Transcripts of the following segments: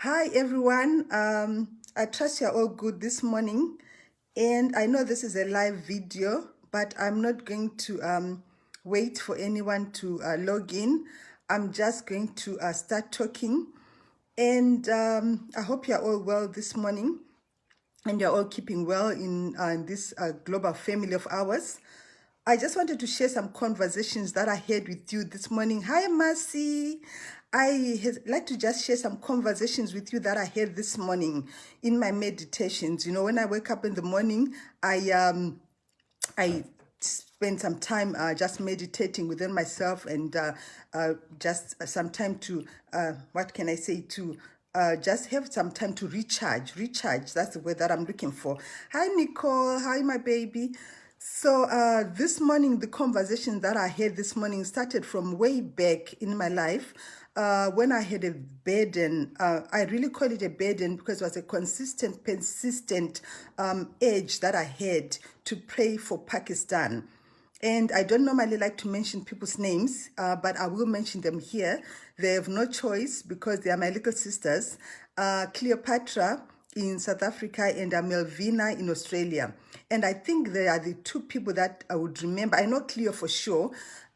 Hi everyone. I trust you're all good this morning, and I know this is a live video, but I'm not going to wait for anyone to log in. I'm just going to start talking, and I hope you're all well this morning, and you're all keeping well in this global family of ours. I just wanted to share some conversations that I had with you this morning. Hi, Mercy. Like to just share some conversations with you that I had this morning in my meditations. You know, when I wake up in the morning, I spend some time just meditating within myself and just some time to, what can I say, to just have some time to recharge. Recharge, that's the word that I'm looking for. Hi, Nicole. Hi, my baby. So this morning, the conversation that I had this morning started from way back in my life when I had a burden. I really call it a burden because it was a consistent, persistent urge that I had to pray for Pakistan. And I don't normally like to mention people's names, but I will mention them here. They have no choice because they are my little sisters. Cleopatra in South Africa and Melvina in Australia. And I think they are the two people that I would remember. I know Cleo for sure,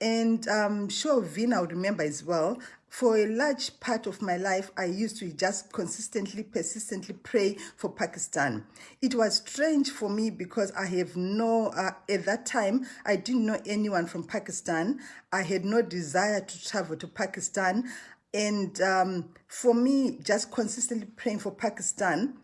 and sure Vina I would remember as well. For a large part of my life, I used to just consistently, persistently pray for Pakistan. It was strange for me because I have at that time, I didn't know anyone from Pakistan. I had no desire to travel to Pakistan. And for me, just consistently praying for Pakistan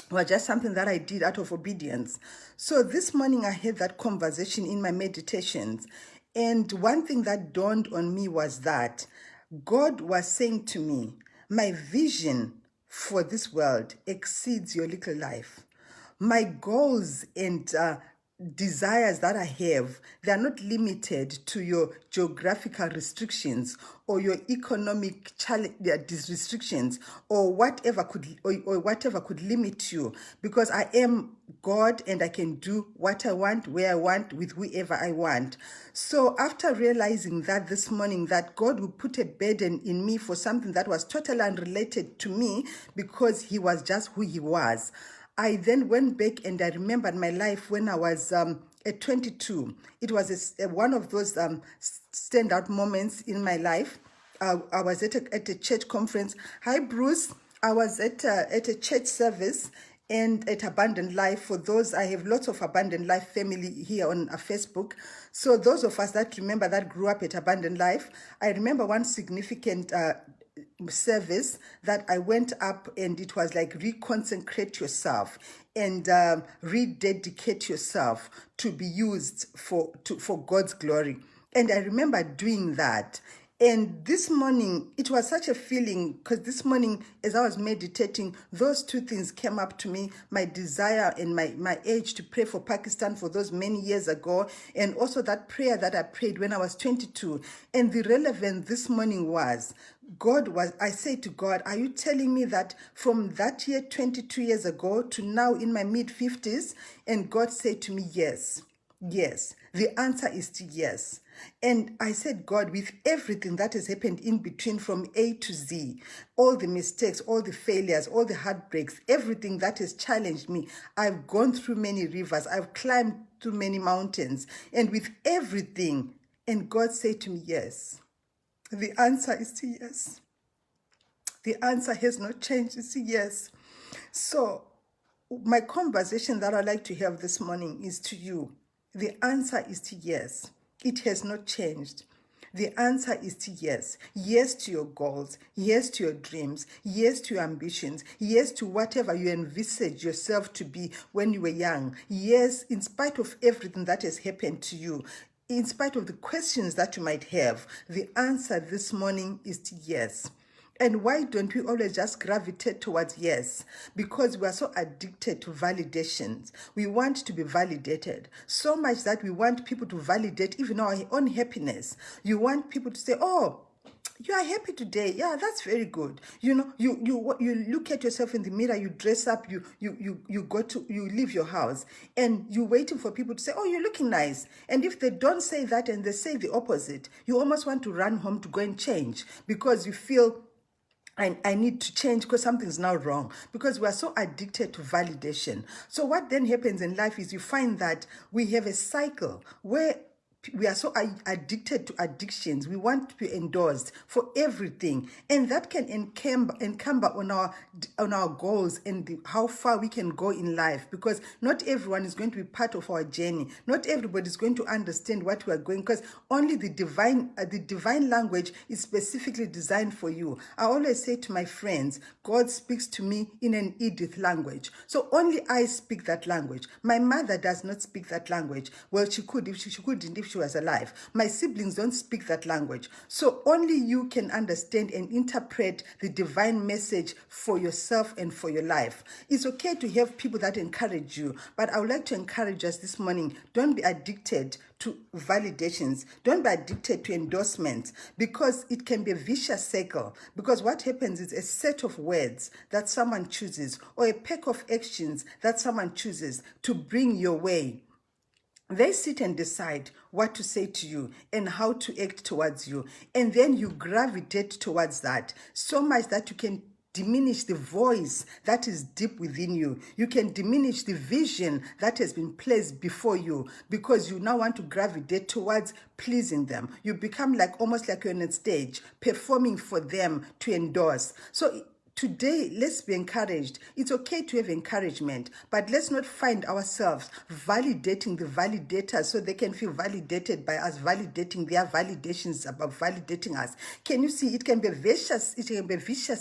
was just something that I did out of obedience. So this morning I had that conversation in my meditations. And one thing that dawned on me was that God was saying to me, my vision for this world exceeds your little life. My goals and desires that I have, they are not limited to your geographical restrictions or your economic restrictions or whatever could limit you, because I am God and I can do what I want, where I want, with whoever I want. So after realizing that this morning, that God would put a burden in me for something that was totally unrelated to me because he was just who he was, I then went back and I remembered my life when I was at 22. It was one of those standout moments in my life. I was at a church conference. Hi, Bruce. I was at a church service and at Abundant Life. For those, I have lots of Abundant Life family here on Facebook. So those of us that remember that grew up at Abundant Life, I remember one significant service that I went up, and it was like reconsecrate yourself and rededicate yourself to be used for God's glory. And I remember doing that. And this morning, it was such a feeling, because this morning, as I was meditating, those two things came up to me, my desire and my urge to pray for Pakistan for those many years ago, and also that prayer that I prayed when I was 22. And the relevance this morning was, I said to God, are you telling me that from that year, 22 years ago, to now in my mid-50s? And God said to me, yes. Yes, the answer is to yes. And I said, God, with everything that has happened in between from A to Z, all the mistakes, all the failures, all the heartbreaks, everything that has challenged me, I've gone through many rivers, I've climbed through many mountains, and with everything, and God said to me, yes. The answer is to yes. The answer has not changed, it's yes. So my conversation that I'd like to have this morning is to you. The answer is to yes. It has not changed. The answer is to yes. Yes to your goals. Yes to your dreams. Yes to your ambitions. Yes to whatever you envisage yourself to be when you were young. Yes, in spite of everything that has happened to you, in spite of the questions that you might have, the answer this morning is to yes. And why don't we always just gravitate towards yes? Because we are so addicted to validations. We want to be validated so much that we want people to validate even our own happiness. You want people to say, oh, you are happy today. Yeah, that's very good. You know, you look at yourself in the mirror, you dress up, you leave your house, and you're waiting for people to say, oh, you're looking nice. And if they don't say that and they say the opposite, you almost want to run home to go and change because you feel I need to change because something's now wrong, because we are so addicted to validation. So what then happens in life is you find that we have a cycle where we are so addicted to addictions. We want to be endorsed for everything, and that can encumber on our goals and how far we can go in life, because not everyone is going to be part of our journey. Not everybody is going to understand what we are going, because only the divine language is specifically designed for you. I always say to my friends, God speaks to me in an Edith language, so only I speak that language. My mother does not speak that language. Well, she could if she couldn't, if she was alive. My siblings don't speak that language. So only you can understand and interpret the divine message for yourself and for your life. It's okay to have people that encourage you, but I would like to encourage us this morning, don't be addicted to validations. Don't be addicted to endorsements, because it can be a vicious cycle. Because what happens is a set of words that someone chooses, or a pack of actions that someone chooses to bring your way. They sit and decide what to say to you and how to act towards you. And then you gravitate towards that so much that you can diminish the voice that is deep within you. You can diminish the vision that has been placed before you, because you now want to gravitate towards pleasing them. You become almost like you're on a stage performing for them to endorse. So today, let's be encouraged. It's okay to have encouragement, but let's not find ourselves validating the validators so they can feel validated by us validating their validations about validating us. Can you see? It can be a vicious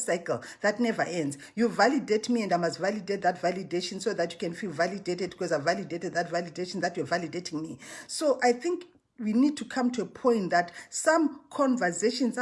cycle that never ends. You validate me and I must validate that validation so that you can feel validated because I validated that validation that you're validating me. So I think we need to come to a point that some conversations,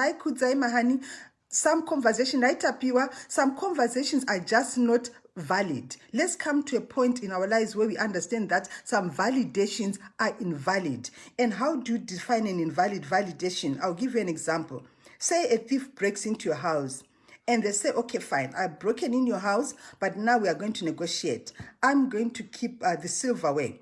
some conversations are just not valid. Let's come to a point in our lives where we understand that some validations are invalid. And how do you define an invalid validation? I'll give you an example. Say a thief breaks into your house and they say, okay, fine, I've broken in your house, but now we are going to negotiate. I'm going to keep the silverware,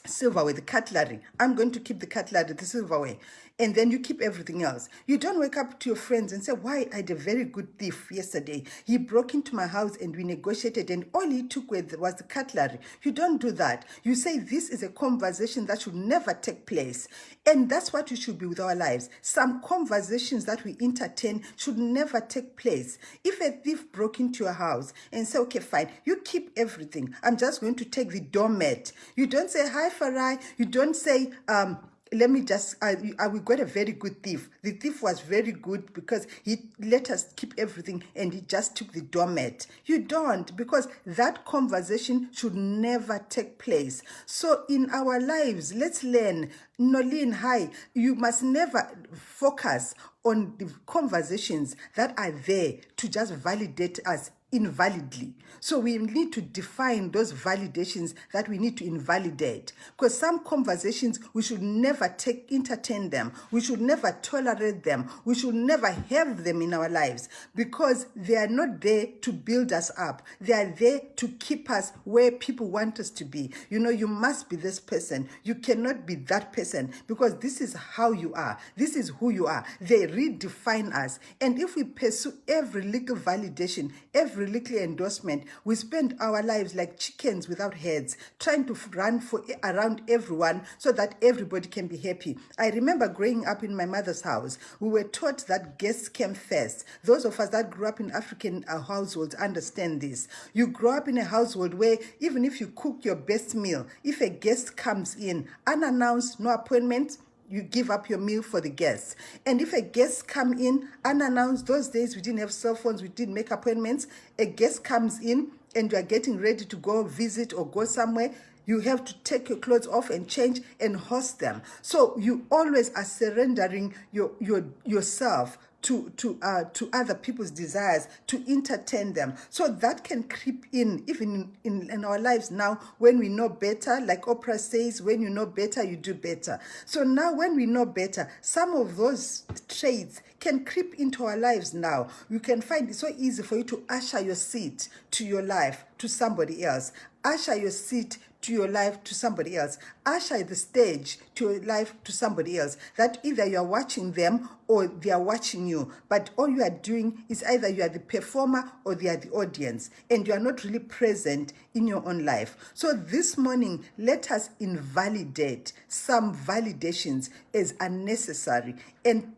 the cutlery. I'm going to keep the cutlery, the silverware. And then you keep everything else. You don't wake up to your friends and say, why, I had a very good thief yesterday. He broke into my house and we negotiated and all he took was the cutlery. You don't do that. You say this is a conversation that should never take place. And that's what we should be with our lives. Some conversations that we entertain should never take place. If a thief broke into your house and say, okay, fine, you keep everything. I'm just going to take the doormat. You don't say, hi, Farai. You don't say, let me just, we got a very good thief. The thief was very good because he let us keep everything and he just took the doormat. You don't, because that conversation should never take place. So in our lives, let's learn, Nolene, hi, you must never focus on the conversations that are there to just validate us invalidly. So we need to define those validations that we need to invalidate, because some conversations we should never entertain them. We should never tolerate them. We should never have them in our lives, because they are not there to build us up. They are there to keep us where people want us to be. You must be this person. You cannot be that person, because this is how you are. This is who you are. They redefine us. And if we pursue every little validation, every little endorsement, we spend our lives like chickens without heads, trying to run around everyone so that everybody can be happy. I remember growing up in my mother's house, we were taught that guests came first. Those of us that grew up in African households understand this. You grow up in a household where even if you cook your best meal, if a guest comes in unannounced, no appointment, you give up your meal for the guests. And if a guest come in unannounced, those days we didn't have cell phones, we didn't make appointments, a guest comes in and you are getting ready to go visit or go somewhere, you have to take your clothes off and change and host them. So you always are surrendering yourself to other people's desires, to entertain them. So that can creep in even in our lives now when we know better. Like Oprah says, when you know better, you do better. So now when we know better, some of those traits can creep into our lives now. You can find it so easy for you to usher your seat to your life to somebody else. Usher your seat to your life to somebody else. Usher the stage to your life to somebody else. That either you are watching them or they are watching you. But all you are doing is either you are the performer or they are the audience. And you are not really present in your own life. So this morning, let us invalidate some validations as unnecessary and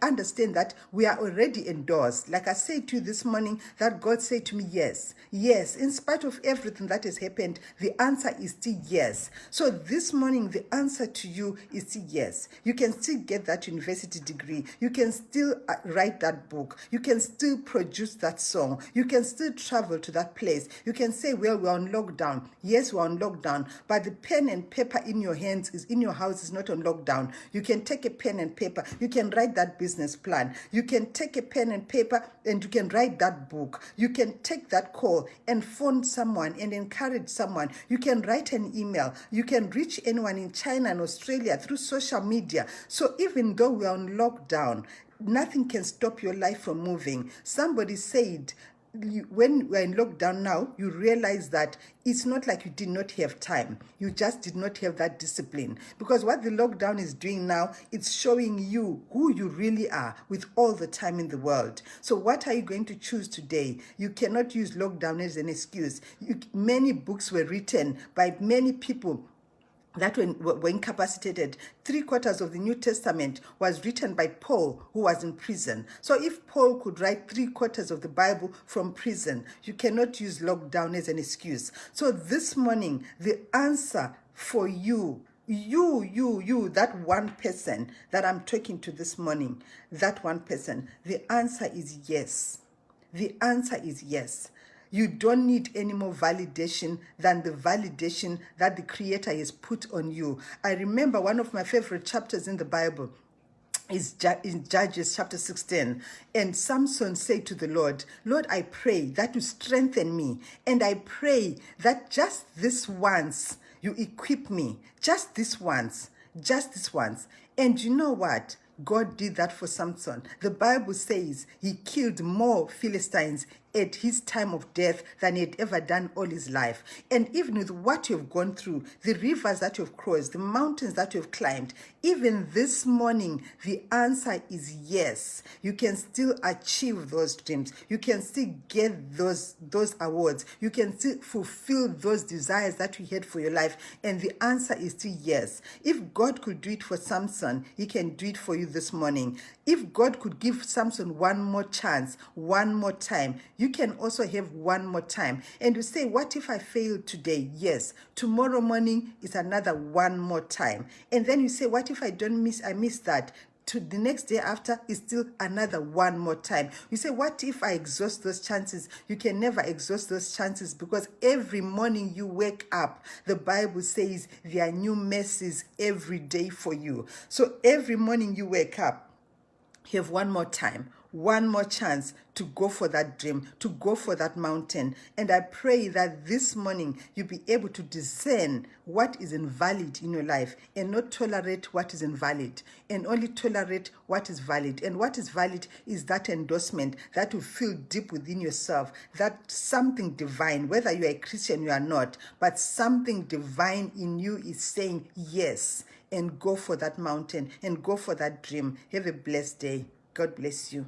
understand that we are already endorsed. Like I said to you this morning, that God said to me, yes, yes, in spite of everything that has happened, the answer is still yes. So this morning, the answer to you is still yes. You can still get that university degree. You can still write that book. You can still produce that song. You can still travel to that place. You can say, well, we're on lockdown. Yes, we're on lockdown, but the pen and paper in your hands is in your house is not on lockdown. You can take a pen and paper. You can write that business plan. You can take a pen and paper and you can write that book. You can take that call and phone someone and encourage someone. You can write an email. You can reach anyone in China and Australia through social media. So even though we are on lockdown, nothing can stop your life from moving. Somebody said, when we're in lockdown now, you realize that it's not like you did not have time. You just did not have that discipline. Because what the lockdown is doing now, it's showing you who you really are with all the time in the world. So what are you going to choose today? You cannot use lockdown as an excuse. Many books were written by many people that were incapacitated. 3/4 of the New Testament was written by Paul, who was in prison. So if Paul could write 3/4 of the Bible from prison, you cannot use lockdown as an excuse. So this morning, the answer for you, that one person that I'm talking to this morning, that one person, the answer is yes. The answer is yes. You don't need any more validation than the validation that the Creator has put on you. I remember one of my favorite chapters in the Bible is in Judges chapter 16. And Samson said to the Lord, Lord, I pray that you strengthen me. And I pray that just this once you equip me. Just this once. Just this once. And you know what? God did that for Samson. The Bible says he killed more Philistines at his time of death than he had ever done all his life. And even with what you've gone through, the rivers that you've crossed, the mountains that you've climbed, even this morning, the answer is yes. You can still achieve those dreams. You can still get those awards. You can still fulfill those desires that you had for your life. And the answer is still yes. If God could do it for Samson, he can do it for you this morning. If God could give Samson one more chance, one more time, you can also have one more time. And you say, what if I fail today? Yes. Tomorrow morning is another one more time. And then you say, what if I miss that? To the next day after is still another one more time. You say, what if I exhaust those chances? You can never exhaust those chances, because every morning you wake up, the Bible says there are new mercies every day for you. So every morning you wake up, you have one more time, one more chance to go for that dream, to go for that mountain. And I pray that this morning you'll be able to discern what is invalid in your life and not tolerate what is invalid, and only tolerate what is valid. And what is valid is that endorsement that you feel deep within yourself, that something divine, whether you are a Christian or you are not, but something divine in you is saying yes, and go for that mountain and go for that dream. Have a blessed day. God bless you.